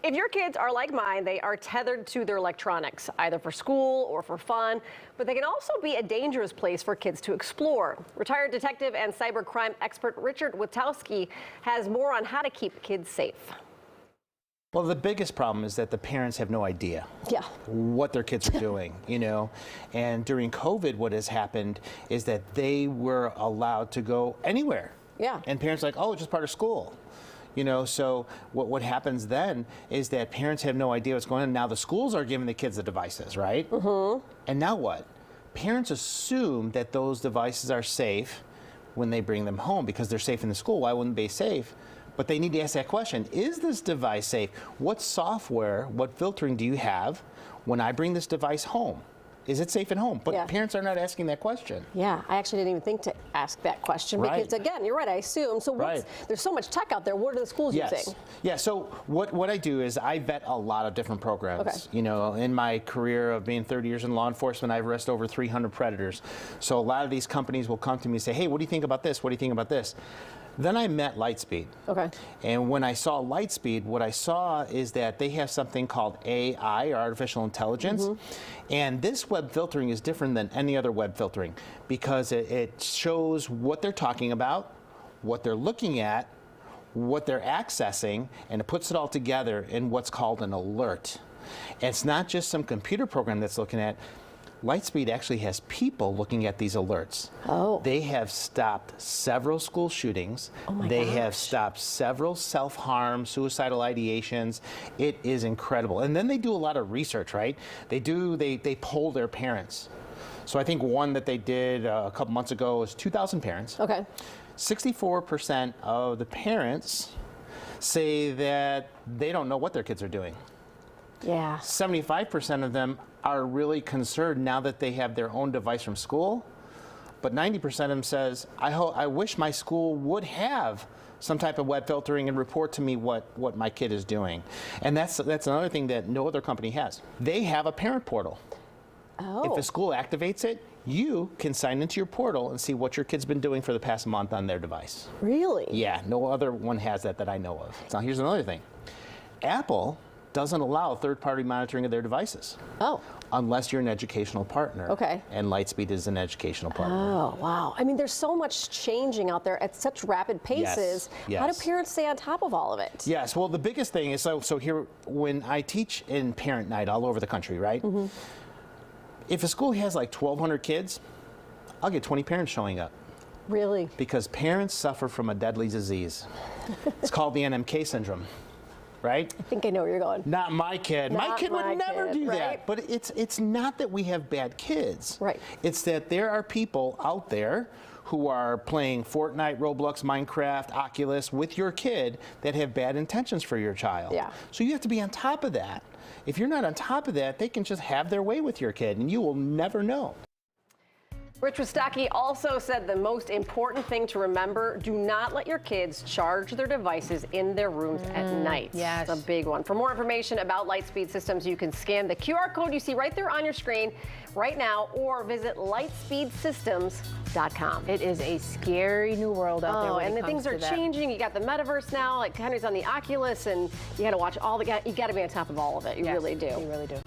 If your kids are like mine, they are tethered to their electronics, either for school or for fun, but they can also be a dangerous place for kids to explore. Retired detective and cybercrime expert Richard Witowski has more on how to keep kids safe. Well, the biggest problem is that the parents have no idea what their kids are doing, and during COVID, what has happened is that they were allowed to go anywhere. And parents are like, oh, it's just part of school. So what happens then is that parents have no idea what's going on. Now the schools are giving the kids the devices, right? And now what? Parents assume that those devices are safe when they bring them home because they're safe in the school. Why wouldn't they be safe? But they need to ask that question. Is this device safe? What software, what filtering do you have when I bring this device home? Is it safe at home? But parents are not asking that question. I actually didn't even think to ask that question because, again, you're right, I assume. So there's so much tech out there. What are the schools using? So what I do is I vet a lot of different programs. In my career of being 30 years in law enforcement, I've arrested over 300 predators. So a lot of these companies will come to me and say, hey, what do you think about this? What do you think about this? Then I met Lightspeed. And when I saw Lightspeed, what I saw is that they have something called AI, or artificial intelligence. And this web filtering is different than any other web filtering because it shows what they're talking about, what they're looking at, what they're accessing, and it puts it all together in what's called an alert. And it's not just some computer program that's looking at. Lightspeed actually has people looking at these alerts. They have stopped several school shootings. They have stopped several self-harm, suicidal ideations. It is incredible. And then they do a lot of research, right? They poll their parents. So I think one that they did a couple months ago was 2,000 parents. 64% of the parents say that they don't know what their kids are doing. 75% of them are really concerned now that they have their own device from school, but 90% of them says, I wish my school would have some type of web filtering and report to me what my kid is doing. And that's another thing that no other company has. They have a parent portal. If a school activates it, you can sign into your portal and see what your kid's been doing for the past month on their device. Really? Yeah, no other one has that I know of. Now here's another thing. Apple doesn't allow third-party monitoring of their devices. Unless you're an educational partner. And Lightspeed is an educational partner. Wow. I mean, there's so much changing out there at such rapid paces. How do parents stay on top of all of it? Well, the biggest thing is, so here, when I teach in parent night all over the country, right? If a school has like 1,200 kids, I'll get 20 parents showing up. Really? Because parents suffer from a deadly disease. It's called the NMK syndrome. Right? I think I know where you're going. Not my kid. My kid would never do that. But it's not that we have bad kids. It's that there are people out there who are playing Fortnite, Roblox, Minecraft, Oculus with your kid that have bad intentions for your child. So you have to be on top of that. If you're not on top of that, they can just have their way with your kid and you will never know. Rich Witowski also said the most important thing to remember, do not let your kids charge their devices in their rooms at night. It's a big one. For more information about Lightspeed systems, you can scan the QR code you see right there on your screen right now or visit lightspeedsystems.com. It is a scary new world out there when and it the things are comes to changing. You got the metaverse now, like Henry's on the Oculus, and you got to watch you got to be on top of all of it. You really do. You really do.